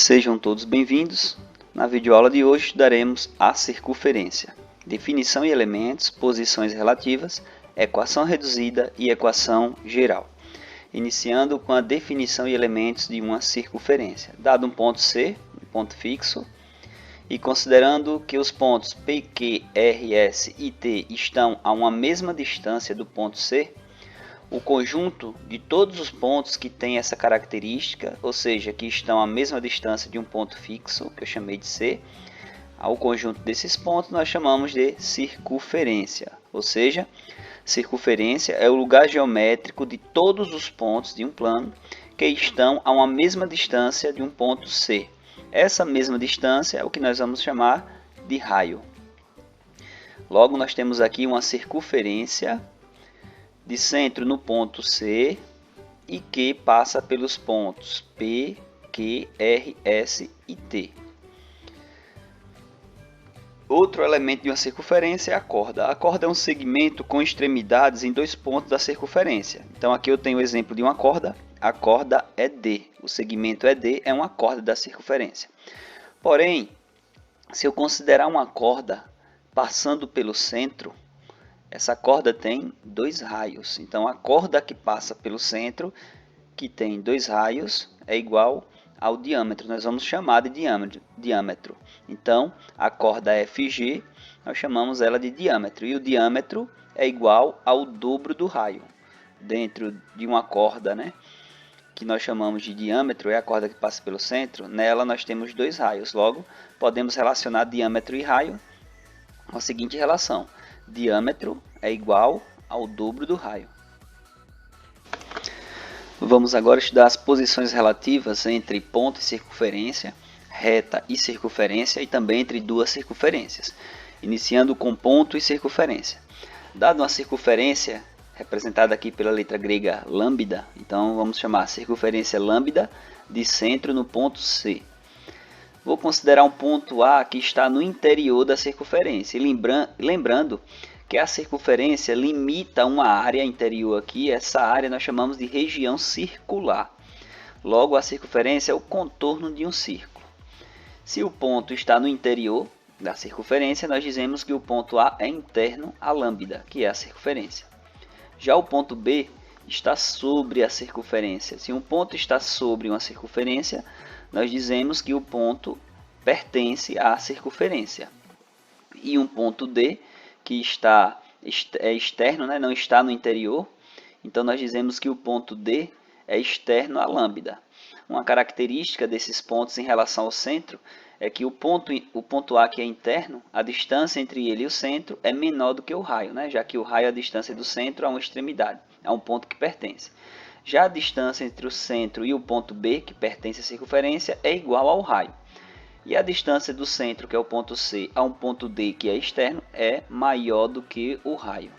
Sejam todos bem-vindos. Na videoaula de hoje estudaremos a circunferência, definição e elementos, posições relativas, equação reduzida e equação geral. Iniciando com a definição e elementos de uma circunferência. Dado um ponto C, um ponto fixo, e considerando que os pontos P, Q, R, S e T estão a uma mesma distância do ponto C, o conjunto de todos os pontos que têm essa característica, ou seja, que estão à mesma distância de um ponto fixo, que eu chamei de C, ao conjunto desses pontos nós chamamos de circunferência. Ou seja, circunferência é o lugar geométrico de todos os pontos de um plano que estão a uma mesma distância de um ponto C. Essa mesma distância é o que nós vamos chamar de raio. Logo, nós temos aqui uma circunferência de centro no ponto C e que passa pelos pontos P, Q, R, S e T. Outro elemento de uma circunferência é a corda. A corda é um segmento com extremidades em dois pontos da circunferência. Então aqui eu tenho o exemplo de uma corda. A corda é D. O segmento ED é uma corda da circunferência. Porém, se eu considerar uma corda passando pelo centro, essa corda tem dois raios. Então a corda que passa pelo centro, que tem dois raios, é igual ao diâmetro. Nós vamos chamar de diâmetro. Então a corda FG, nós chamamos ela de diâmetro. E o diâmetro é igual ao dobro do raio. Dentro de uma corda, que nós chamamos de diâmetro, é a corda que passa pelo centro, nela nós temos dois raios. Logo, podemos relacionar diâmetro e raio com a seguinte relação: diâmetro é igual ao dobro do raio. Vamos agora estudar as posições relativas entre ponto e circunferência, reta e circunferência e também entre duas circunferências, iniciando com ponto e circunferência. Dado uma circunferência representada aqui pela letra grega lambda, então vamos chamar a circunferência lambda de centro no ponto C. Vou considerar um ponto A que está no interior da circunferência. E lembrando que a circunferência limita uma área interior aqui. Essa área nós chamamos de região circular. Logo, a circunferência é o contorno de um círculo. Se o ponto está no interior da circunferência, nós dizemos que o ponto A é interno à lambda, que é a circunferência. Já o ponto B está sobre a circunferência. Se um ponto está sobre uma circunferência, nós dizemos que o ponto pertence à circunferência. E um ponto D, que é externo, não está no interior, então nós dizemos que o ponto D é externo à lambda. Uma característica desses pontos em relação ao centro é que o ponto A, que é interno, a distância entre ele e o centro é menor do que o raio, já que o raio é a distância do centro a uma extremidade, a um ponto que pertence. Já a distância entre o centro e o ponto B, que pertence à circunferência, é igual ao raio. E a distância do centro, que é o ponto C, a um ponto D, que é externo, é maior do que o raio.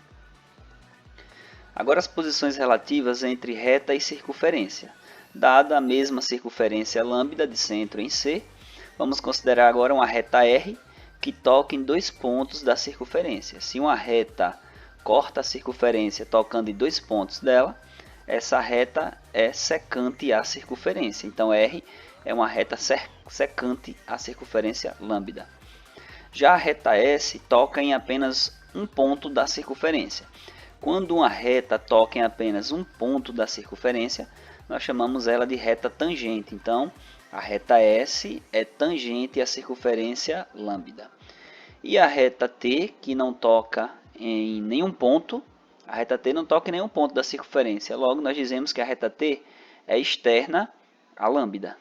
Agora as posições relativas entre reta e circunferência. Dada a mesma circunferência lambda de centro em C, vamos considerar agora uma reta R que toca em dois pontos da circunferência. Se uma reta corta a circunferência tocando em dois pontos dela, essa reta é secante à circunferência. Então R é uma reta secante à circunferência lambda. Já a reta S toca em apenas um ponto da circunferência. Quando uma reta toca em apenas um ponto da circunferência, nós chamamos ela de reta tangente. Então, a reta S é tangente à circunferência lambda. E a reta T, que não toca em nenhum ponto, a reta T não toca em nenhum ponto da circunferência. Logo, nós dizemos que a reta T é externa à lambda.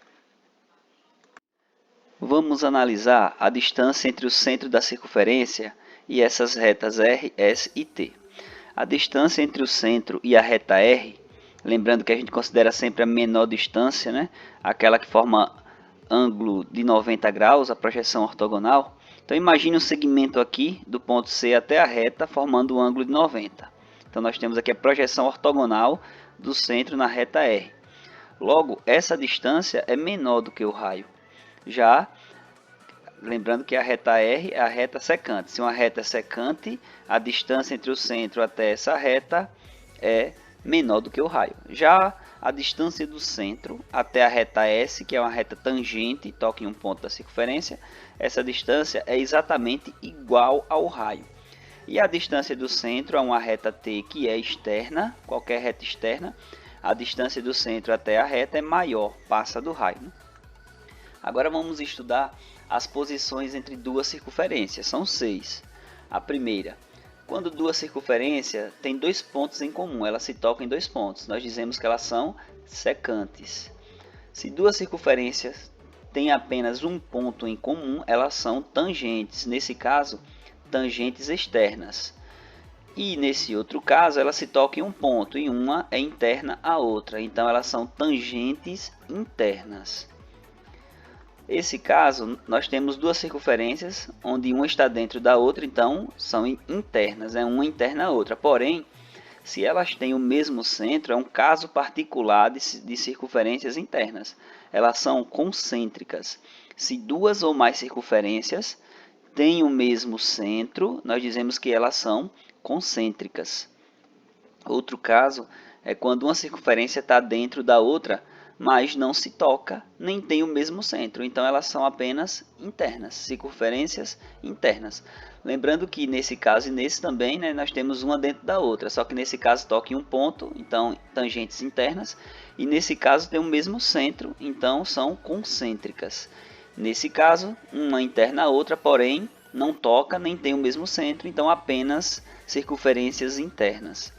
Vamos analisar a distância entre o centro da circunferência e essas retas R, S e T. A distância entre o centro e a reta R, lembrando que a gente considera sempre a menor distância, aquela que forma ângulo de 90 graus, a projeção ortogonal. Então imagine um segmento aqui do ponto C até a reta formando um ângulo de 90. Então nós temos aqui a projeção ortogonal do centro na reta R. Logo, essa distância é menor do que o raio. Já lembrando que a reta R é a reta secante. Se uma reta é secante, a distância entre o centro até essa reta é menor do que o raio. Já a distância do centro até a reta S, que é uma reta tangente, toca em um ponto da circunferência, essa distância é exatamente igual ao raio. E a distância do centro a uma reta T que é externa, qualquer reta externa, a distância do centro até a reta é maior, passa do raio, né? Agora vamos estudar as posições entre duas circunferências, são 6. A primeira, quando duas circunferências têm dois pontos em comum, elas se tocam em dois pontos, nós dizemos que elas são secantes. Se duas circunferências têm apenas um ponto em comum, elas são tangentes, nesse caso, tangentes externas. E nesse outro caso, elas se tocam em um ponto, e uma é interna à outra, então elas são tangentes internas. Nesse caso, nós temos duas circunferências, onde uma está dentro da outra, então são internas, uma interna à outra. Porém, se elas têm o mesmo centro, é um caso particular de circunferências internas. Elas são concêntricas. Se duas ou mais circunferências têm o mesmo centro, nós dizemos que elas são concêntricas. Outro caso é quando uma circunferência está dentro da outra, mas não se toca, nem tem o mesmo centro. Então elas são apenas internas, circunferências internas. Lembrando que nesse caso e nesse também, né, nós temos uma dentro da outra, só que nesse caso toca em um ponto, então tangentes internas, e nesse caso tem o mesmo centro, então são concêntricas. Nesse caso, uma interna à outra, porém não toca, nem tem o mesmo centro, então apenas circunferências internas.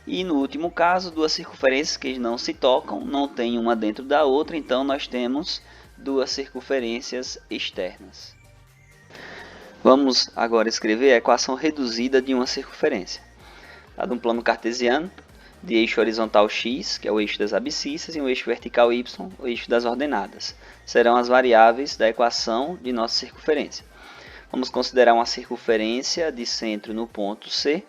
E no último caso, duas circunferências que não se tocam, não tem uma dentro da outra, então nós temos duas circunferências externas. Vamos agora escrever a equação reduzida de uma circunferência. Dado um plano cartesiano, de eixo horizontal x, que é o eixo das abscissas, e o eixo vertical y, o eixo das ordenadas. Serão as variáveis da equação de nossa circunferência. Vamos considerar uma circunferência de centro no ponto C,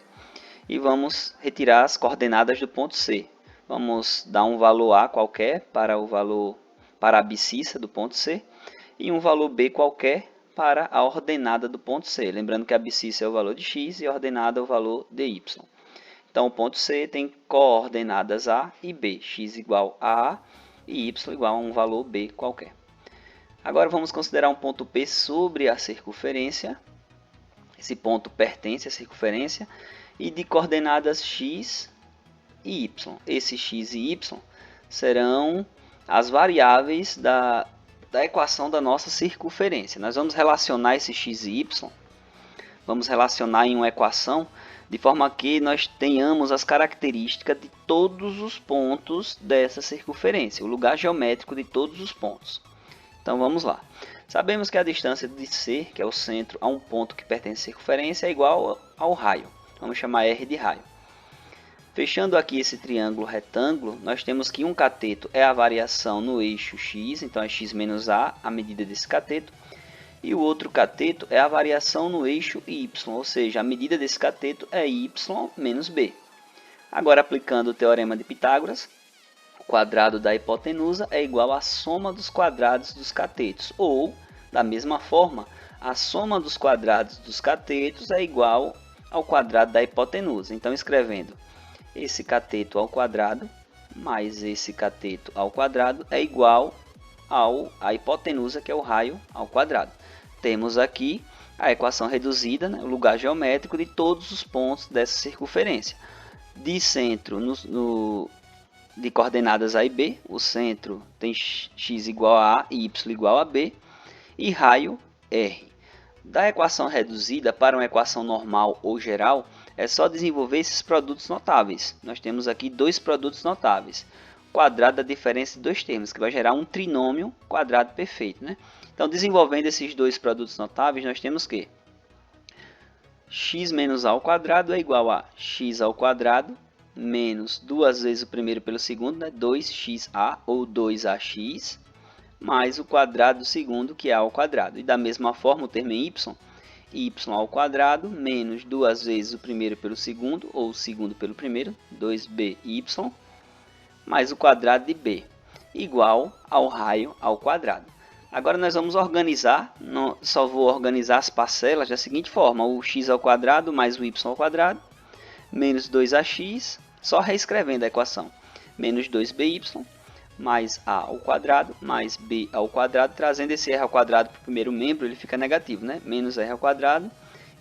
e vamos retirar as coordenadas do ponto C. Vamos dar um valor A qualquer para a abscissa do ponto C e um valor B qualquer para a ordenada do ponto C. Lembrando que a abscissa é o valor de x e a ordenada é o valor de y. Então o ponto C tem coordenadas A e B, x igual a A e y igual a um valor B qualquer. Agora vamos considerar um ponto P sobre a circunferência. Esse ponto pertence à circunferência e de coordenadas x e y. Esse x e y serão as variáveis da equação da nossa circunferência. Nós vamos relacionar esse x e y, vamos relacionar em uma equação de forma que nós tenhamos as características de todos os pontos dessa circunferência, o lugar geométrico de todos os pontos. Então vamos lá. Sabemos que a distância de C, que é o centro, a um ponto que pertence à circunferência, é igual ao raio. Vamos chamar R de raio. Fechando aqui esse triângulo retângulo, nós temos que um cateto é a variação no eixo x, então é x menos a medida desse cateto. E o outro cateto é a variação no eixo y, ou seja, a medida desse cateto é y menos b. Agora, aplicando o teorema de Pitágoras, o quadrado da hipotenusa é igual à soma dos quadrados dos catetos, ou, da mesma forma, a soma dos quadrados dos catetos é igual ao quadrado da hipotenusa. Então, escrevendo esse cateto ao quadrado mais esse cateto ao quadrado é igual à hipotenusa, que é o raio, ao quadrado. Temos aqui a equação reduzida, né, o lugar geométrico de todos os pontos dessa circunferência. De centro de coordenadas A e B, o centro tem x igual a A e y igual a B, e raio R. Da equação reduzida para uma equação normal ou geral, é só desenvolver esses produtos notáveis. Nós temos aqui dois produtos notáveis. Quadrado da diferença de dois termos, que vai gerar um trinômio quadrado perfeito, né? Então, desenvolvendo esses dois produtos notáveis, nós temos que x menos a ao quadrado é igual a x ao quadrado menos duas vezes o primeiro pelo segundo, né? 2xa ou 2ax, mais o quadrado do segundo, que é a ao quadrado. E da mesma forma, o termo em y ao quadrado menos duas vezes o primeiro pelo segundo, ou o segundo pelo primeiro, 2by, mais o quadrado de b, igual ao raio ao quadrado. Agora nós vamos organizar, só vou organizar as parcelas da seguinte forma: o x ao quadrado mais o y ao quadrado, menos 2ax, só reescrevendo a equação, menos 2by mais a ao quadrado mais b ao quadrado, trazendo esse r ao quadrado para o primeiro membro, ele fica negativo, né? Menos r ao quadrado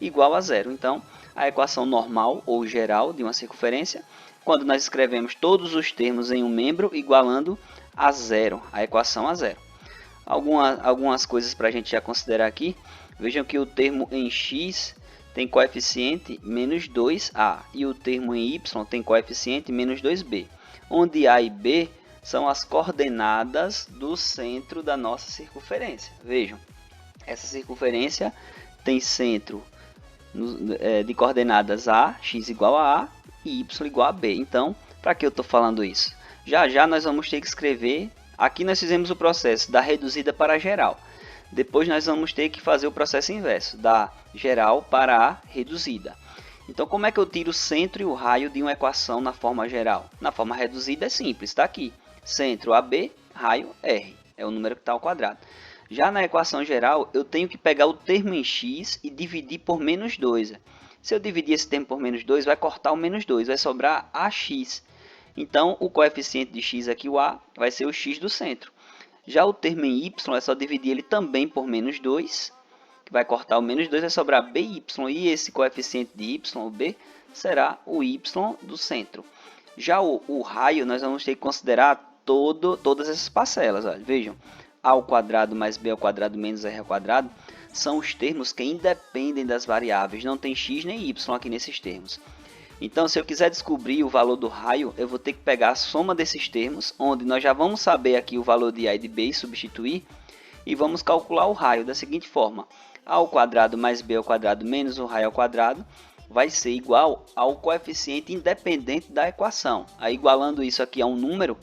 igual a zero. Então, a equação normal ou geral de uma circunferência, quando nós escrevemos todos os termos em um membro, igualando a zero, a equação a zero. Algumas coisas para a gente já considerar aqui. Vejam que o termo em x tem coeficiente menos 2a e o termo em y tem coeficiente menos 2b, onde a e b são as coordenadas do centro da nossa circunferência. Vejam, essa circunferência tem centro de coordenadas a, x igual a e y igual a b. Então, para que eu estou falando isso? Já já nós vamos ter que escrever, aqui nós fizemos o processo da reduzida para a geral. Depois nós vamos ter que fazer o processo inverso, da geral para a reduzida. Então, como é que eu tiro o centro e o raio de uma equação na forma geral? Na forma reduzida é simples, está aqui. Centro AB, raio R, é o número que está ao quadrado. Já na equação geral, eu tenho que pegar o termo em x e dividir por menos 2. Se eu dividir esse termo por menos 2, vai cortar o menos 2, vai sobrar ax. Então, o coeficiente de x aqui, o a, vai ser o x do centro. Já o termo em y, é só dividir ele também por menos 2, que vai cortar o menos 2, vai sobrar by, e esse coeficiente de y, o b, será o y do centro. Já o raio, nós vamos ter que considerar todas essas parcelas. Olha, vejam, a ao quadrado mais b ao quadrado menos r ao quadrado são os termos que independem das variáveis, não tem x nem y aqui nesses termos. Então, se eu quiser descobrir o valor do raio, eu vou ter que pegar a soma desses termos, onde nós já vamos saber aqui o valor de a e de b e substituir, e vamos calcular o raio da seguinte forma: a ao quadrado mais b ao quadrado menos o raio ao quadrado vai ser igual ao coeficiente independente da equação. Aí, igualando isso aqui a um número,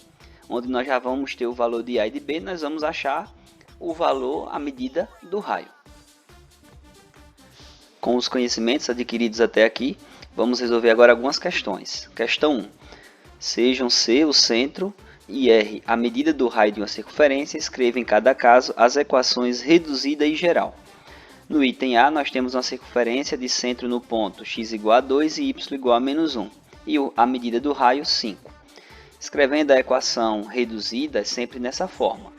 onde nós já vamos ter o valor de a e de b, nós vamos achar o valor, a medida do raio. Com os conhecimentos adquiridos até aqui, vamos resolver agora algumas questões. Questão 1. Sejam C o centro e R a medida do raio de uma circunferência, escreva em cada caso as equações reduzida e geral. No item A, nós temos uma circunferência de centro no ponto x igual a 2 e y igual a menos 1, e a medida do raio 5. Escrevendo a equação reduzida sempre nessa forma: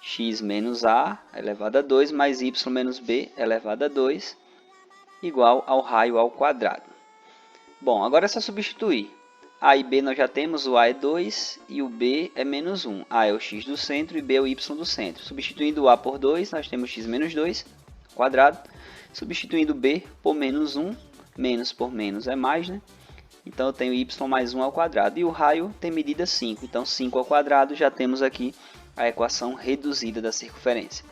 x menos a elevado a 2 mais y menos b elevado a 2 igual ao raio ao quadrado. Bom, agora é só substituir. A e b nós já temos, o a é 2 e o b é menos 1. A é o x do centro e b é o y do centro. Substituindo o a por 2, nós temos x menos 2 quadrado. Substituindo b por menos 1, menos por menos é mais, né? Então eu tenho y mais 1 ao quadrado. E o raio tem medida 5, então 5 ao quadrado, já temos aqui a equação reduzida da circunferência.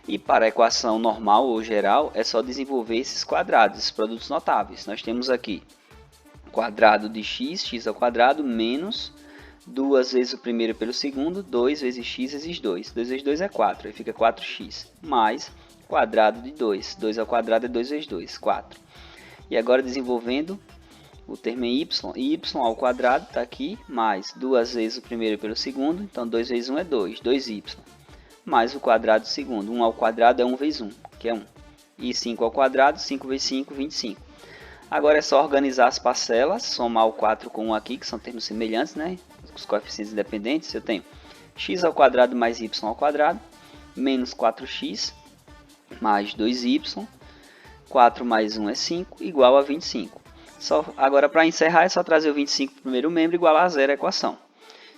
E para a equação normal ou geral, é só desenvolver esses quadrados, esses produtos notáveis. Nós temos aqui quadrado de x, x ao quadrado, menos 2 vezes o primeiro pelo segundo, 2 vezes x vezes 2. 2 vezes 2 é 4, aí fica 4x, mais quadrado de 2. 2 ao quadrado é 2 vezes 2, 4. E agora desenvolvendo o termo em y ao quadrado está aqui, mais 2 vezes o primeiro pelo segundo, então 2 vezes 1 é 2, 2y. Mais o quadrado do segundo, 1 ao quadrado é 1 vezes 1, que é 1. E 5 ao quadrado, 5 vezes 5, 25. Agora é só organizar as parcelas, somar o 4 com 1 aqui, que são termos semelhantes, né? Os coeficientes independentes. Eu tenho x ao quadrado mais y ao quadrado, menos 4x, mais 2y, 4 mais 1 é 5, igual a 25. Agora, para encerrar, é só trazer o 25 para o primeiro membro, igual a zero a equação.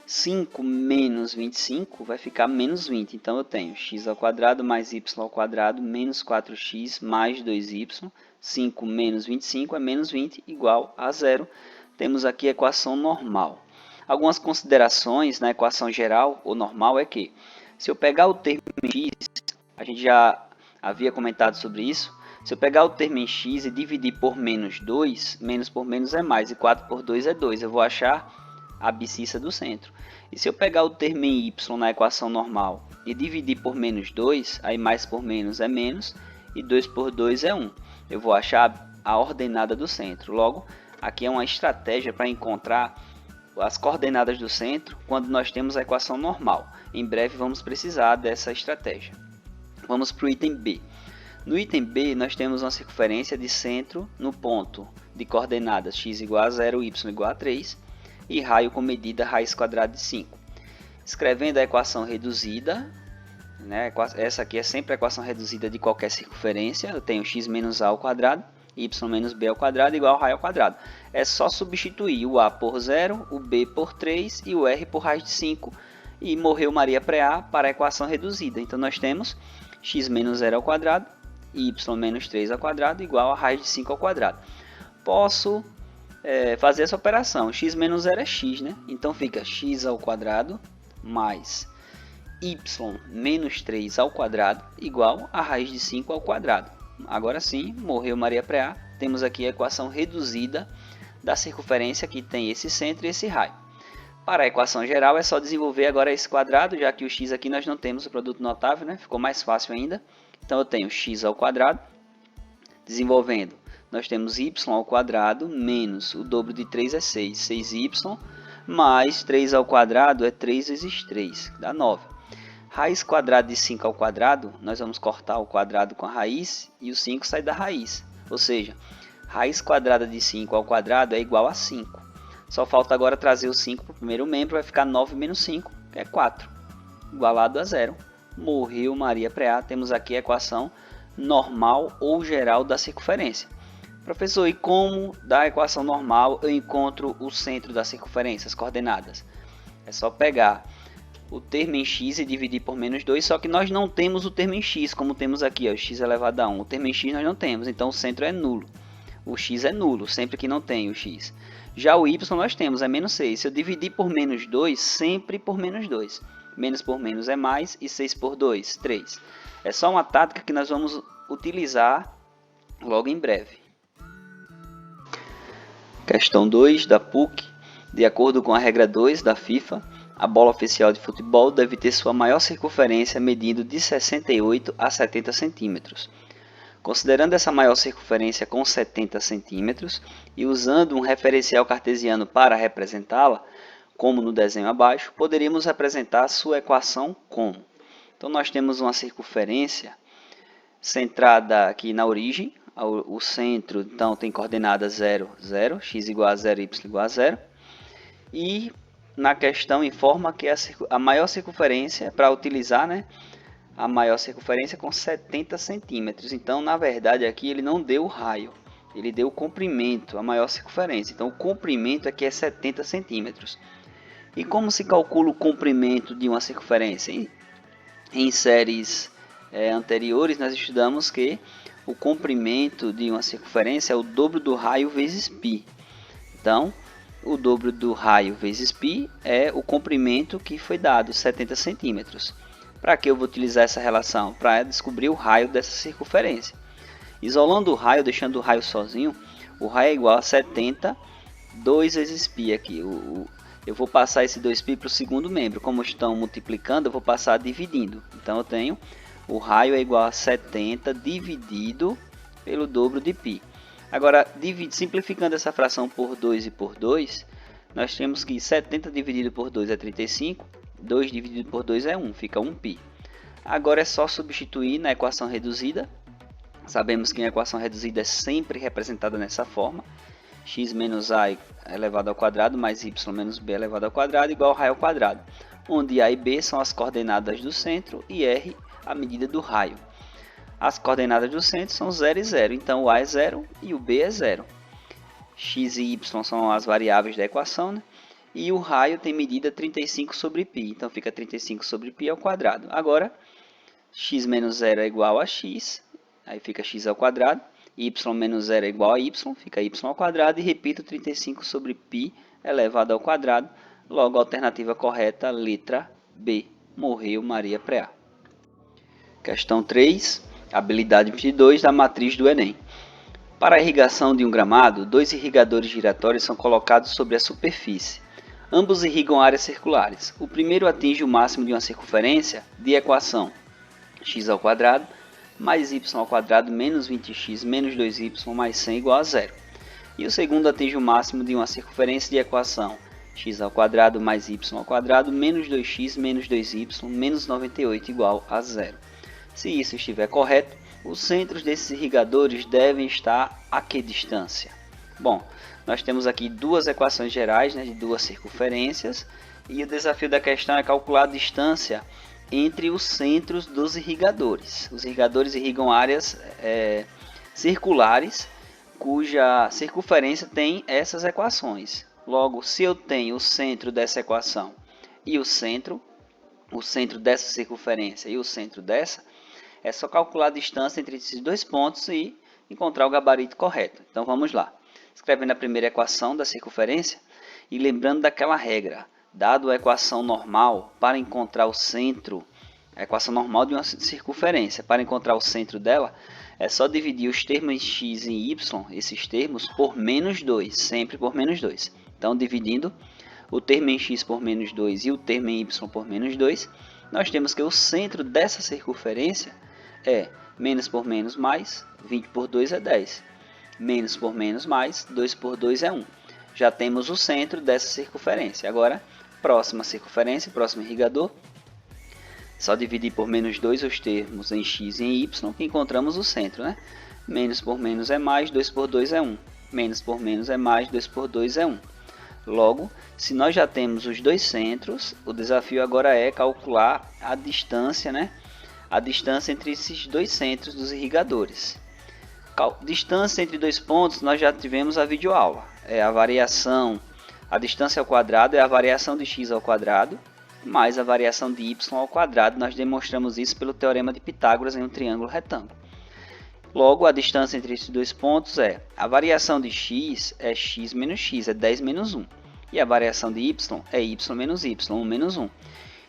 5 menos 25 vai ficar menos 20. Então, eu tenho x ao quadrado mais y ao quadrado menos 4x mais 2y. 5 menos 25 é menos 20, igual a zero. Temos aqui a equação normal. Algumas considerações na equação geral ou normal é que, se eu pegar o termo em x, a gente já havia comentado sobre isso, se eu pegar o termo em x e dividir por menos 2, menos por menos é mais, e 4 por 2 é 2. Eu vou achar a abscissa do centro. E se eu pegar o termo em y na equação normal e dividir por menos 2, aí mais por menos é menos, e 2 por 2 é 1. Eu vou achar a ordenada do centro. Logo, aqui é uma estratégia para encontrar as coordenadas do centro quando nós temos a equação normal. Em breve vamos precisar dessa estratégia. Vamos para o item B. No item B, nós temos uma circunferência de centro no ponto de coordenadas x igual a 0, y igual a 3, e raio com medida raiz quadrada de 5. Escrevendo a equação reduzida, né, essa aqui é sempre a equação reduzida de qualquer circunferência, eu tenho x menos a ao quadrado, y menos b ao quadrado igual a raio ao quadrado. É só substituir o a por 0, o b por 3 e o r por raiz de 5 e morreu Maria pré-A para a equação reduzida. Então nós temos x menos 0 ao quadrado, y menos 3 ao quadrado igual a raiz de 5 ao quadrado. Posso fazer essa operação, x menos 0 é x, né? Então fica x ao quadrado mais y menos 3 ao quadrado igual a raiz de 5 ao quadrado. Agora sim, morreu Maria pré-A. Temos aqui a equação reduzida da circunferência que tem esse centro e esse raio. Para a equação geral é só desenvolver agora esse quadrado, já que o x aqui nós não temos o produto notável, né? Ficou mais fácil ainda. Então eu tenho x ao quadrado, desenvolvendo, nós temos y ao quadrado menos o dobro de 3 é 6, 6y, mais 3 ao quadrado é 3 vezes 3, dá 9. Raiz quadrada de 5 ao quadrado, nós vamos cortar o quadrado com a raiz e o 5 sai da raiz. Ou seja, raiz quadrada de 5 ao quadrado é igual a 5. Só falta agora trazer o 5 para o primeiro membro, vai ficar 9 menos 5, que é 4. Igualado a 0. Morreu Maria pré-A. Temos aqui a equação normal ou geral da circunferência. Professor, e como da equação normal eu encontro o centro da circunferência, as coordenadas? É só pegar o termo em x e dividir por menos 2, só que nós não temos o termo em x, como temos aqui, ó, x elevado a 1. O termo em x nós não temos, então o centro é nulo. O x é nulo, sempre que não tem o x. Já o y nós temos, é menos 6. Se eu dividir por menos 2, sempre por menos 2. Menos por menos é mais, e 6 por 2, 3. É só uma tática que nós vamos utilizar logo em breve. Questão 2 da PUC. De acordo com a regra 2 da FIFA, a bola oficial de futebol deve ter sua maior circunferência medindo de 68 a 70 centímetros. Considerando essa maior circunferência com 70 centímetros e usando um referencial cartesiano para representá-la, como no desenho abaixo, poderíamos representar sua equação como? Então nós temos uma circunferência centrada aqui na origem, o centro então tem coordenadas 0, 0, x igual a 0, y igual a 0, e na questão informa que a maior circunferência, para utilizar, né, a maior circunferência com 70 centímetros. Então, na verdade, aqui ele não deu o raio, ele deu o comprimento, a maior circunferência. Então, o comprimento aqui é 70 centímetros. E como se calcula o comprimento de uma circunferência? Em séries anteriores, nós estudamos que o comprimento de uma circunferência é o dobro do raio vezes π. Então, o dobro do raio vezes π é o comprimento que foi dado, 70 centímetros. Para que eu vou utilizar essa relação? Para descobrir o raio dessa circunferência. Isolando o raio, deixando o raio sozinho, o raio é igual a 70, 2 vezes π aqui. Eu vou passar esse 2π para o segundo membro. Como estão multiplicando, eu vou passar dividindo. Então eu tenho o raio é igual a 70 dividido pelo dobro de π. Agora, simplificando essa fração por 2 e por 2, nós temos que 70 dividido por 2 é 35, 2 dividido por 2 é 1, fica 1π. Agora é só substituir na equação reduzida. Sabemos que a equação reduzida é sempre representada dessa forma. X menos a elevado ao quadrado mais y menos b elevado ao quadrado igual a raio ao quadrado, onde a e b são as coordenadas do centro e r a medida do raio. As coordenadas do centro são 0 e 0, então o a é 0 e o b é 0. X e y são as variáveis da equação, né? E o raio tem medida 35 sobre π, então fica 35 sobre π ao quadrado. Agora, x menos 0 é igual a x, aí fica x ao quadrado, y menos 0 é igual a y, fica y ao quadrado, e repito, 35 sobre π elevado ao quadrado. Logo, a alternativa correta, letra B. Morreu Maria pré-A. Questão 3. Habilidade 22 da matriz do Enem. Para a irrigação de um gramado, 2 irrigadores giratórios são colocados sobre a superfície. Ambos irrigam áreas circulares. O primeiro atinge o máximo de uma circunferência de equação x ao quadrado mais y ao quadrado menos 20x menos 2y mais 100 igual a 0. E o segundo atinge o máximo de uma circunferência de equação x ao quadrado mais y ao quadrado menos 2x menos 2y menos 98 igual a 0. Se isso estiver correto, os centros desses irrigadores devem estar a que distância? Bom, Nós temos aqui duas equações gerais, né, de duas circunferências, e o desafio da questão é calcular a distância entre os centros dos irrigadores. Os irrigadores irrigam áreas circulares, cuja circunferência tem essas equações. Logo, se eu tenho o centro dessa equação e o centro dessa circunferência e o centro dessa, é só calcular a distância entre esses dois pontos e encontrar o gabarito correto. Então vamos lá. Escrevendo a primeira equação da circunferência e lembrando daquela regra. Dado a equação normal, para encontrar o centro, a equação normal de uma circunferência, para encontrar o centro dela, é só dividir os termos em x e y, esses termos, por menos 2, sempre por menos 2. Então, dividindo o termo em x por menos 2 e o termo em y por menos 2, nós temos que o centro dessa circunferência é menos por menos mais, 20 por 2 é 10. Menos por menos mais, 2 por 2 é 1. Já temos o centro dessa circunferência. Agora, próxima circunferência, próximo irrigador, só dividir por menos 2 os termos em x e em y, que encontramos o centro, né? Menos por menos é mais, 2 por 2 é 1. Menos por menos é mais, 2 por 2 é 1. Logo, se nós já temos os dois centros, o desafio agora é calcular a distância, né? A distância entre esses dois centros dos irrigadores. Distância entre dois pontos, nós já tivemos a videoaula. É a variação, a distância ao quadrado é a variação de x ao quadrado, mais a variação de y ao quadrado. Nós demonstramos isso pelo teorema de Pitágoras em um triângulo retângulo. Logo, a distância entre esses dois pontos é a variação de x é x menos x, é 10 menos 1. E a variação de y é y menos y, 1 menos 1.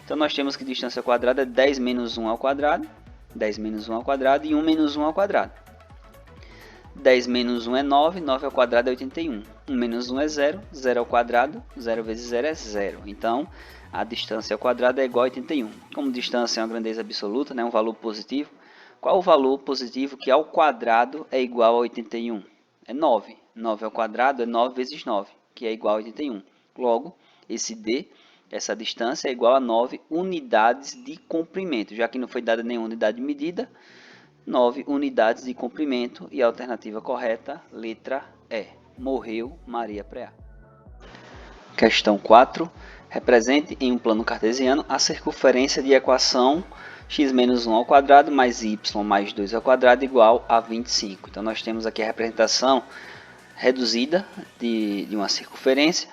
Então, nós temos que a distância ao quadrado é 10 menos 1 ao quadrado, 10 menos 1 ao quadrado e 1 menos 1 ao quadrado. 10 menos 1 é 9, 9 ao quadrado é 81. 1 menos 1 é 0, 0 ao quadrado, 0 vezes 0 é 0. Então, a distância ao quadrado é igual a 81. Como distância é uma grandeza absoluta, né, um valor positivo, qual o valor positivo que ao quadrado é igual a 81? É 9. 9 ao quadrado é 9 vezes 9, que é igual a 81. Logo, esse D, essa distância é igual a 9 unidades de comprimento. Já que não foi dada nenhuma unidade de medida, 9 unidades de comprimento e a alternativa correta, letra E. Morreu Maria Preá. Questão 4. Represente em um plano cartesiano a circunferência de equação x menos 1 ao quadrado mais y mais 2 ao quadrado igual a 25. Então, nós temos aqui a representação reduzida de uma circunferência.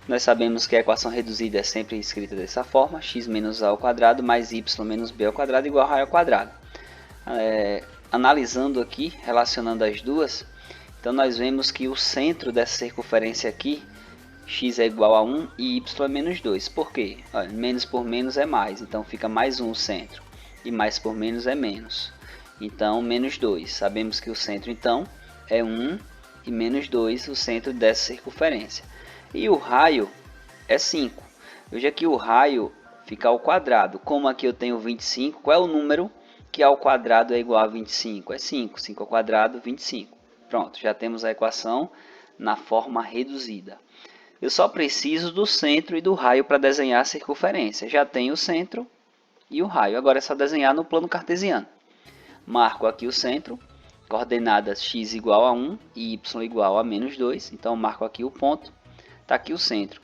Nós sabemos que a equação reduzida é sempre escrita dessa forma, x menos a ao quadrado mais y menos b ao quadrado igual a ao quadrado. Analisando aqui, relacionando as duas, então nós vemos que o centro dessa circunferência aqui, x é igual a 1 e y é menos 2. Por quê? Olha, menos por menos é mais, então fica mais 1 o centro. E mais por menos é menos. Então, menos 2. Sabemos que o centro, então, é 1 e menos 2 o centro dessa circunferência. E o raio é 5. Veja que o raio fica ao quadrado. Como aqui eu tenho 25, qual é o número que ao quadrado é igual a 25? É 5. 5 ao quadrado, 25. Pronto, já temos a equação na forma reduzida. Eu só preciso do centro e do raio para desenhar a circunferência. Já tenho o centro e o raio. Agora é só desenhar no plano cartesiano. Marco aqui o centro, coordenadas x igual a 1 e y igual a menos 2. Então, marco aqui o ponto. Está aqui o centro.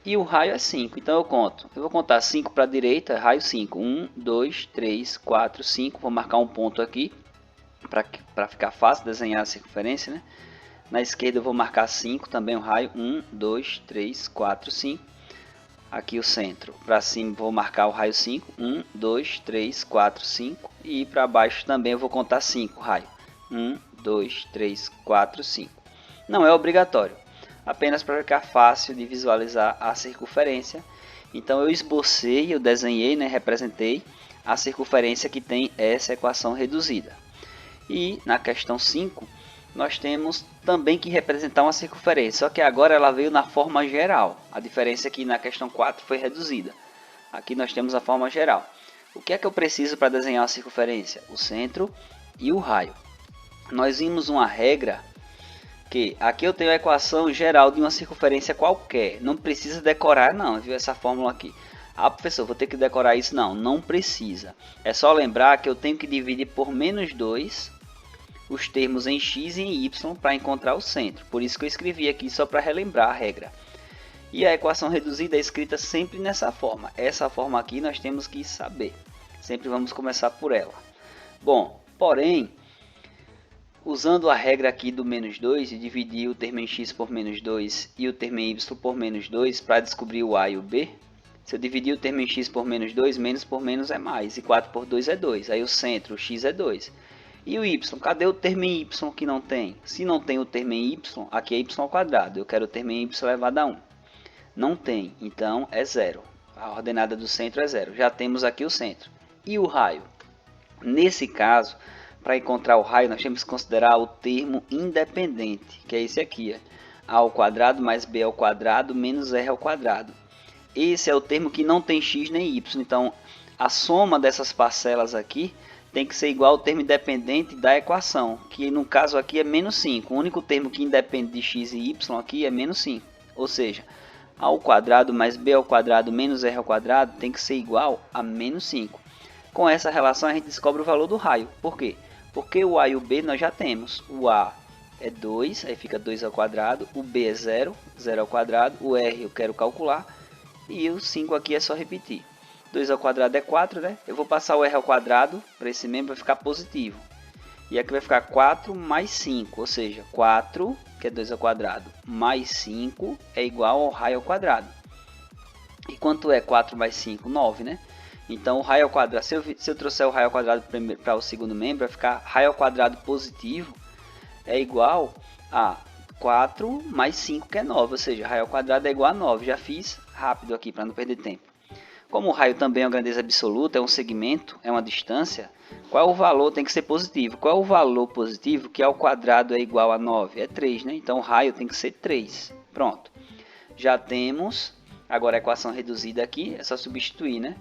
E o raio é 5. Então, eu conto. Eu vou contar 5 para a direita, raio 5. 1, 2, 3, 4, 5. Vou marcar um ponto aqui para ficar fácil desenhar a circunferência, né? Na esquerda eu vou marcar 5, também o raio, 1, 2, 3, 4, 5. Aqui o centro, para cima vou marcar o raio 5, 1, 2, 3, 4, 5. E para baixo também eu vou contar 5, raio, 1, 2, 3, 4, 5. Não é obrigatório, apenas para ficar fácil de visualizar a circunferência. Então eu esbocei, eu desenhei, né, representei a circunferência que tem essa equação reduzida. E na questão 5, nós temos também que representar uma circunferência, só que agora ela veio na forma geral. A diferença é que na questão 4 foi reduzida. Aqui nós temos a forma geral. O que é que eu preciso para desenhar uma circunferência? O centro e o raio. Nós vimos uma regra que aqui eu tenho a equação geral de uma circunferência qualquer. Não precisa decorar não, viu essa fórmula aqui. Ah, professor, vou ter que decorar isso? Não, não precisa. É só lembrar que eu tenho que dividir por menos 2 os termos em x e em y para encontrar o centro. Por isso que eu escrevi aqui só para relembrar a regra. E a equação reduzida é escrita sempre nessa forma. Essa forma aqui nós temos que saber. Sempre vamos começar por ela. Bom, porém, usando a regra aqui do menos 2 e dividir o termo em x por menos 2 e o termo em y por menos 2 para descobrir o a e o b, se eu dividir o termo em x por menos 2, menos por menos é mais, e 4 por 2 é 2, aí o centro, o x é 2. E o y, cadê o termo em y que não tem? Se não tem o termo em y, aqui é y ao quadrado, eu quero o termo em y elevado a 1. Não tem, então é 0. A ordenada do centro é 0, já temos aqui o centro. E o raio? Nesse caso, para encontrar o raio, nós temos que considerar o termo independente, que é esse aqui, a ao quadrado mais b ao quadrado menos r ao quadrado. Esse é o termo que não tem x nem y, então a soma dessas parcelas aqui tem que ser igual ao termo independente da equação, que no caso aqui é menos 5. O único termo que independe de x e y aqui é menos 5, ou seja, a ao quadrado mais b ao quadrado menos r ao quadrado tem que ser igual a menos 5. Com essa relação a gente descobre o valor do raio. Por quê? Porque o a e o b nós já temos. O a é 2, aí fica 2 ao quadrado. O b é 0, 0 ao quadrado. O r eu quero calcular. E o 5 aqui é só repetir. 2 ao quadrado é 4, né? Eu vou passar o r ao quadrado para esse membro, vai ficar positivo. E aqui vai ficar 4 mais 5, ou seja, 4, que é 2 ao quadrado, mais 5 é igual ao raio ao quadrado. E quanto é 4 mais 5? 9, né? Então, o raio ao quadrado, se eu trouxer o raio ao quadrado para o segundo membro, vai ficar raio ao quadrado positivo é igual a 4 mais 5, que é 9. Ou seja, raio ao quadrado é igual a 9. Já fiz rápido aqui para não perder tempo. Como o raio também é uma grandeza absoluta, é um segmento, é uma distância, qual é o valor? Tem que ser positivo. Qual é o valor positivo que ao quadrado é igual a 9? É 3, né? Então, o raio tem que ser 3. Pronto. Já temos agora a equação reduzida aqui, é só substituir, né?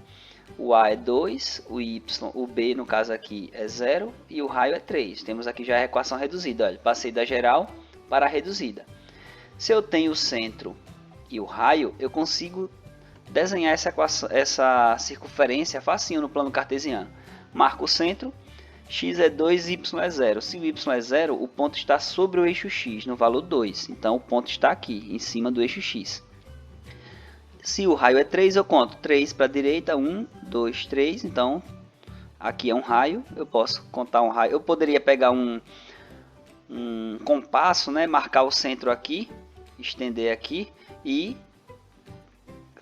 O a é 2, o y, o b no caso aqui é 0 e o raio é 3. Temos aqui já a equação reduzida. Olha, passei da geral para a reduzida. Se eu tenho o centro e o raio, eu consigo desenhar essa circunferência facinho no plano cartesiano. Marco o centro, x é 2, y é 0. Se o y é 0, o ponto está sobre o eixo x, no valor 2. Então o ponto está aqui, em cima do eixo x. Se o raio é 3, eu conto 3 para a direita, 1, 2, 3. Então, aqui é um raio, eu posso contar um raio. Eu poderia pegar um compasso, né, marcar o centro aqui, estender aqui e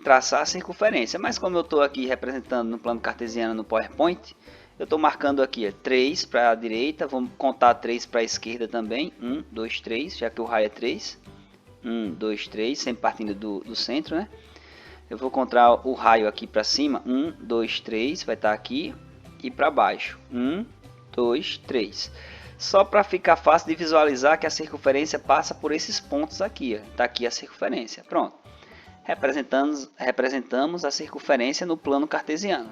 traçar a circunferência. Mas como eu estou aqui representando no plano cartesiano no PowerPoint, eu estou marcando aqui 3 para a direita, vamos contar 3 para a esquerda também. 1, 2, 3, já que o raio é 3. 1, 2, 3, sempre partindo do centro, né? Eu vou contar o raio aqui para cima, 1, 2, 3, vai estar aqui, e para baixo, 1, 2, 3. Só para ficar fácil de visualizar que a circunferência passa por esses pontos aqui, está aqui a circunferência, pronto. Representamos a circunferência no plano cartesiano.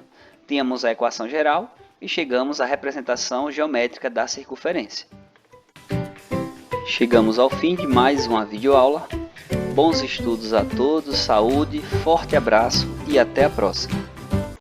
Tínhamos a equação geral e chegamos à representação geométrica da circunferência. Chegamos ao fim de mais uma videoaula. Bons estudos a todos, saúde, forte abraço e até a próxima!